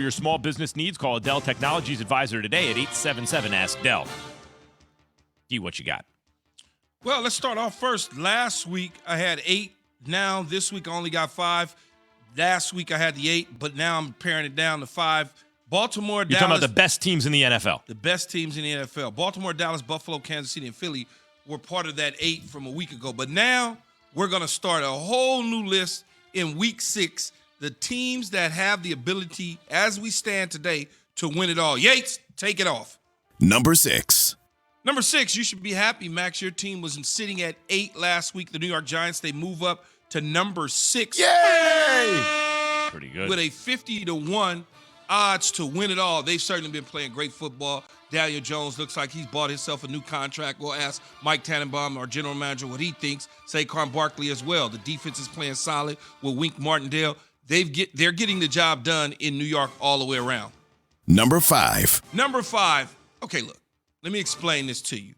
For your small business needs, call a Dell Technologies advisor today at 877-ASK-DELL. What you got? Well, let's start off first. Last week, I had 8. Now, this week, I only got 5. Last week, I had the 8, but now I'm paring it down to 5. Baltimore, You're Dallas. talking about the best teams in the NFL. The best teams in the NFL. Baltimore, Dallas, Buffalo, Kansas City, and Philly were part of that 8 from a week ago. But now, we're going to start a whole new list in week 6. The teams that have the ability, as we stand today, to win it all. Yates, take it off. Number 6. Number 6, you should be happy, Max. Your team was sitting at 8 last week. The New York Giants, they move up to number 6. Yay! Pretty good. With a 50-1 odds to win it all. They've certainly been playing great football. Daniel Jones looks like he's bought himself a new contract. We'll ask Mike Tannenbaum, our general manager, what he thinks. Saquon Barkley as well. The defense is playing solid with Wink Martindale. They're getting the job done in New York all the way around. Number 5. Number 5. Okay, look. Let me explain this to you.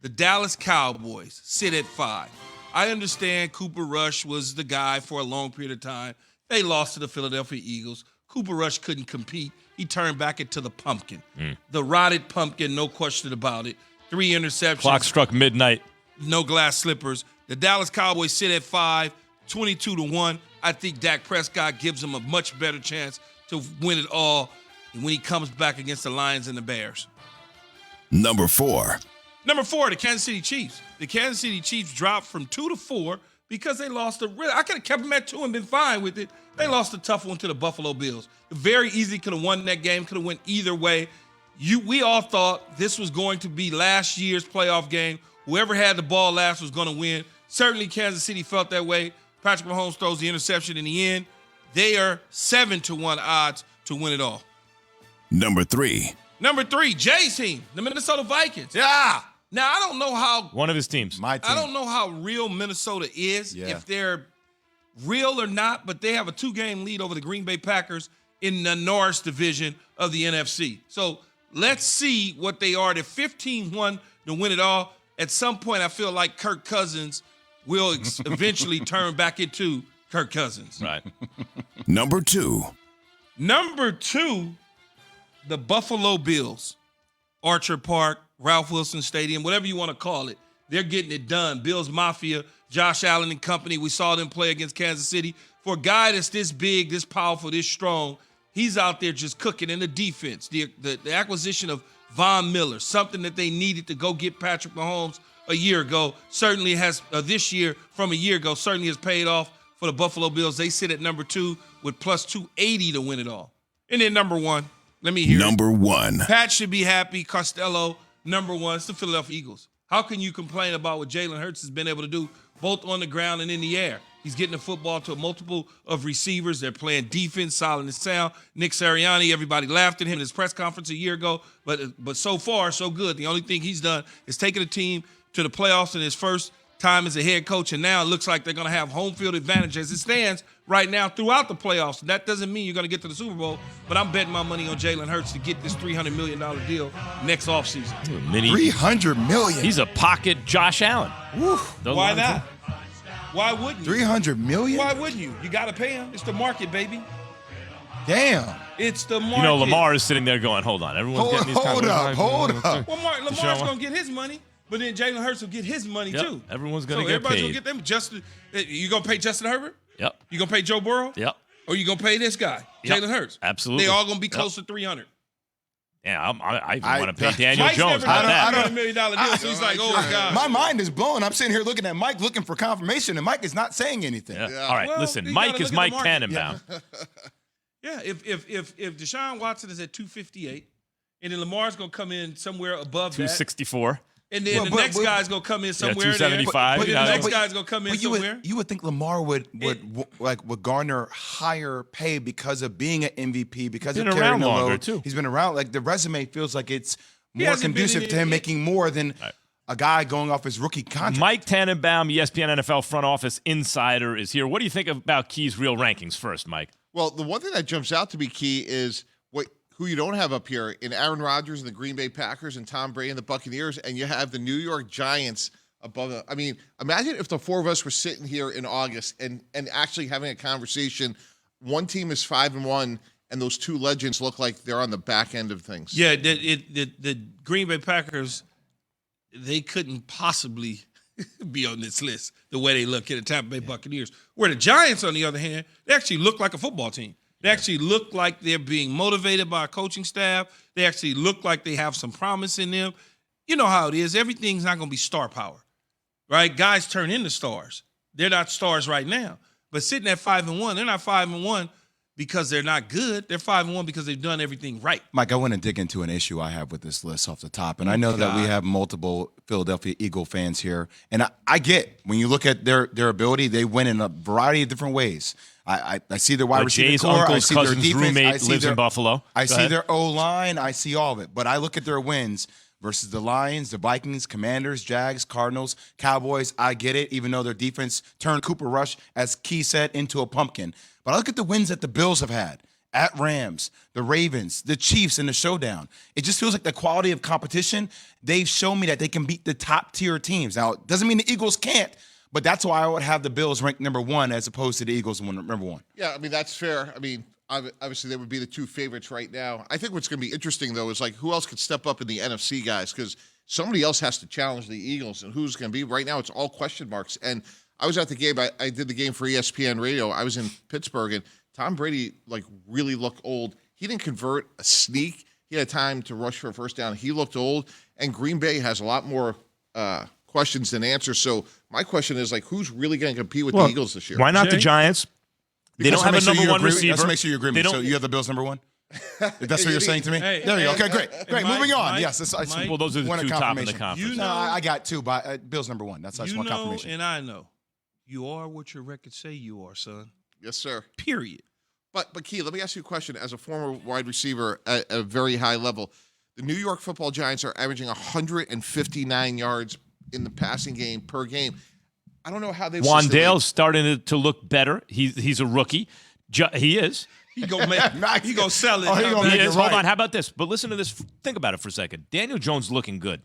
The Dallas Cowboys sit at 5. I understand Cooper Rush was the guy for a long period of time. They lost to the Philadelphia Eagles. Cooper Rush couldn't compete. He turned back into the pumpkin. The rotted pumpkin, no question about it. 3 interceptions. Clock struck midnight. No glass slippers. The Dallas Cowboys sit at 5, 22-1. I think Dak Prescott gives them a much better chance to win it all when he comes back against the Lions and the Bears. Number 4. Number 4, the Kansas City Chiefs. The Kansas City Chiefs dropped from 2 to 4 because they lost I could have kept them at 2 and been fine with it. They lost a tough one to the Buffalo Bills. Very easily could have won that game, could have went either way. We all thought this was going to be last year's playoff game. Whoever had the ball last was going to win. Certainly Kansas City felt that way. Patrick Mahomes throws the interception in the end. They are 7-1 odds to win it all. Number 3. Number 3, Jay's team, the Minnesota Vikings. Yeah. Now, I don't know how One of his teams. My team. I don't know how real Minnesota is, Yeah. if they're real or not, but they have a 2-game lead over the Green Bay Packers in the Norris division of the NFC. So let's see what they are. They're 15-1 to win it all. At some point, I feel like Kirk Cousins will eventually turn back into Kirk Cousins. Right. Number 2. Number 2, the Buffalo Bills. Archer Park, Ralph Wilson Stadium, whatever you want to call it. They're getting it done. Bills Mafia, Josh Allen and company. We saw them play against Kansas City. For a guy that's this big, this powerful, this strong, he's out there just cooking in the defense. The acquisition of Von Miller, something that they needed to go get Patrick Mahomes a year ago, certainly has this year from a year ago, certainly has paid off for the Buffalo Bills. They sit at number 2 with plus 280 to win it all. And then number 1, let me hear Number 1. Pat should be happy. Costello, number 1. It's the Philadelphia Eagles. How can you complain about what Jalen Hurts has been able to do both on the ground and in the air? He's getting the football to a multiple of receivers. They're playing defense, solid and sound. Nick Sirianni, everybody laughed at him in his press conference a year ago, but so far, so good. The only thing he's done is taken a team to the playoffs in his first time as a head coach, and now it looks like they're going to have home field advantage as it stands right now throughout the playoffs. That doesn't mean you're going to get to the Super Bowl, but I'm betting my money on Jalen Hurts to get this $300 million deal next offseason. $300 million. He's a pocket Josh Allen. Why not? Why wouldn't you? $300 million? Why wouldn't you? You got to pay him. It's the market, baby. Damn. It's the market. You know, Lamar is sitting there going, hold on. Everyone's getting these Hold up. Well, Lamar's going to get his money, but then Jalen Hurts will get his money too. Everyone's going to get everybody's paid. Going to get them. You going to pay Justin Herbert? Yep. You going to pay Joe Burrow? Yep. Or you going to pay this guy, Yep. Jalen Hurts? Absolutely. They all going to be close to 300. Yeah, I even want to pay Daniel Mike's Jones. never About done that. $300 million deal, so he's like, oh, God. My mind is blown. I'm sitting here looking at Mike, looking for confirmation, and Mike is not saying anything. Yeah. All right, Well, listen. you Mike gotta is look at Mike the market. Tannenbaum. Yeah, if Deshaun Watson is at 258, and then Lamar's going to come in somewhere above that. 264. And then the next guy's going to come in somewhere there. 275. But then Yeah, the next but- guy's going to come in somewhere. You would think Lamar would garner higher pay because of being an MVP, because Been of carrying around the longer, load. too. He's been around. Like the resume feels like it's more hasn't been conducive in- to him making more than a guy going off his rookie contract. Mike Tannenbaum, ESPN NFL front office insider, is here. What do you think about Key's real rankings first, Mike? Well, the one thing that jumps out to be key is who you don't have up here in Aaron Rodgers and the Green Bay Packers and Tom Brady and the Buccaneers, and you have the New York Giants above them. I mean, imagine if the four of us were sitting here in August and actually having a conversation. One team is 5-1, and those two legends look like they're on the back end of things. Yeah, the Green Bay Packers, they couldn't possibly be on this list the way they look at the Tampa Bay Buccaneers. Where the Giants, on the other hand, they actually look like a football team. They actually look like they're being motivated by a coaching staff. They actually look like they have some promise in them. You know how it is. Everything's not going to be star power, right? Guys turn into stars. They're not stars right now. But sitting at 5-1, they're not 5-1 because they're not good. They're 5-1 because they've done everything right. Mike, I want to dig into an issue I have with this list off the top. And I know that we have multiple Philadelphia Eagle fans here. And I get, when you look at their ability, they win in a variety of different ways. I see their wide receiver Jay's core. I uncle's see their cousin's defense. roommate I see lives in Buffalo. I Go see ahead. their O-line. I see all of it. But I look at their wins versus the Lions, the Vikings, Commanders, Jags, Cardinals, Cowboys. I get it, even though their defense turned Cooper Rush, as Key said, into a pumpkin. But I look at the wins that the Bills have had. At Rams, the Ravens, the Chiefs in the showdown. It just feels like the quality of competition, they've shown me that they can beat the top-tier teams. Now, it doesn't mean the Eagles can't, but that's why I would have the Bills ranked number 1 as opposed to the Eagles number 1. Yeah, I mean, that's fair. I mean, obviously, they would be the two favorites right now. I think what's going to be interesting, though, is like who else could step up in the NFC guys, because somebody else has to challenge the Eagles, and who's going to be. Right now, it's all question marks. And I was at the game. I did the game for ESPN Radio. I was in Pittsburgh, and Tom Brady, like, really looked old. He didn't convert a sneak. He had time to rush for a first down. He looked old. And Green Bay has a lot more questions than answers. So my question is, like, who's really going to compete with the Eagles this year? Why not the Jay? Giants? They don't have a number one receiver. Let's make sure you agree with me. So you have the Bills number 1? That's what you're saying to me? Hey, there you go. hey, Okay, great. Great. Mike, Moving on. Mike, Yes. Mike. Well, those are the Want a two top in the confirmation. conference. You No, know- I got 2, but Bills number 1. That's I just You want know, confirmation. and I know, you are what your records say you are, son. Yes, sir. Period. But Key, let me ask you a question. As a former wide receiver at a very high level, the New York Football Giants are averaging 159 yards in the passing game per game. I don't know how they've Wandale's starting to look better. He's a rookie. He is. He go make. He go sell it. Oh, he gonna He make it is. Hold right. on. How about this? But listen to this. Think about it for a second. Daniel Jones looking good.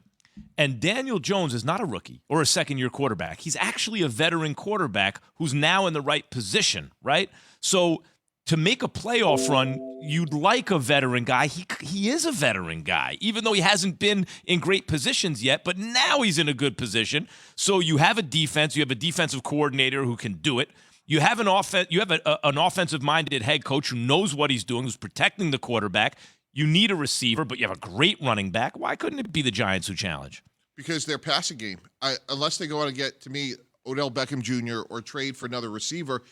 And Daniel Jones is not a rookie or a second-year quarterback. He's actually a veteran quarterback who's now in the right position, right? So to make a playoff run, you'd like a veteran guy. He is a veteran guy, even though he hasn't been in great positions yet, but now he's in a good position. So you have a defense. You have a defensive coordinator who can do it. You have an offensive-minded head coach who knows what he's doing, who's protecting the quarterback. You need a receiver, but you have a great running back. Why couldn't it be the Giants who challenge? Because their passing game, unless they go out and get, to me, Odell Beckham Jr. or trade for another receiver,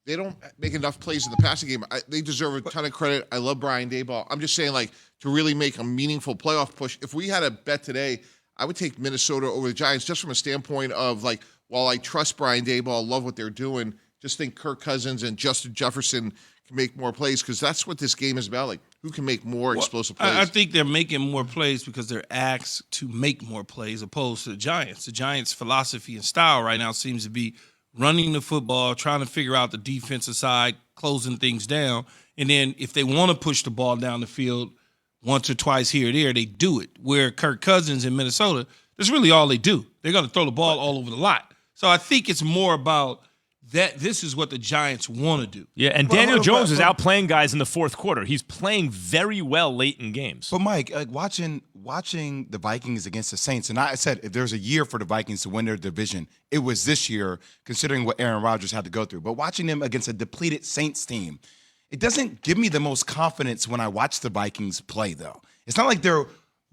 they don't make enough plays in the passing game. They deserve a ton of credit. I love Brian Daboll. I'm just saying, like, to really make a meaningful playoff push, if we had a bet today, I would take Minnesota over the Giants just from a standpoint of, like, while I trust Brian Daboll, love what they're doing, just think Kirk Cousins and Justin Jefferson can make more plays, because that's what this game is about. Like, who can make more explosive plays? I think they're making more plays because they're asked to make more plays opposed to the Giants. The Giants' philosophy and style right now seems to be running the football, trying to figure out the defensive side, closing things down. And then if they want to push the ball down the field once or twice here or there, they do it. Where Kirk Cousins in Minnesota, that's really all they do. They're going to throw the ball all over the lot. So I think it's more about that this is what the Giants want to do. Yeah, and Daniel Jones is out playing guys in the fourth quarter. He's playing very well late in games. But Mike, watching the Vikings against the Saints, and I said if there's a year for the Vikings to win their division, it was this year, considering what Aaron Rodgers had to go through. But watching them against a depleted Saints team, it doesn't give me the most confidence when I watch the Vikings play, though. It's not like they're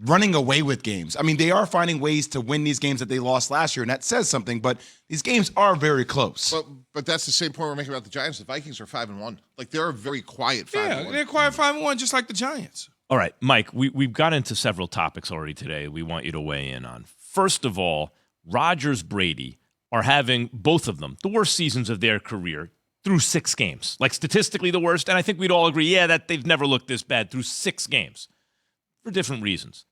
running away with games. I mean, they are finding ways to win these games that they lost last year, and that says something, but these games are very close. But that's the same point we're making about the Giants. The Vikings are 5-1. Like, they're a very quiet 5-1. Yeah, they're quiet 5-1 just like the Giants. All right, Mike, we've got into several topics already today we want you to weigh in on. First of all, Rodgers, Brady are having, both of them, the worst seasons of their career through 6 games. Like, statistically the worst, and I think we'd all agree, that they've never looked this bad through 6 games for different reasons.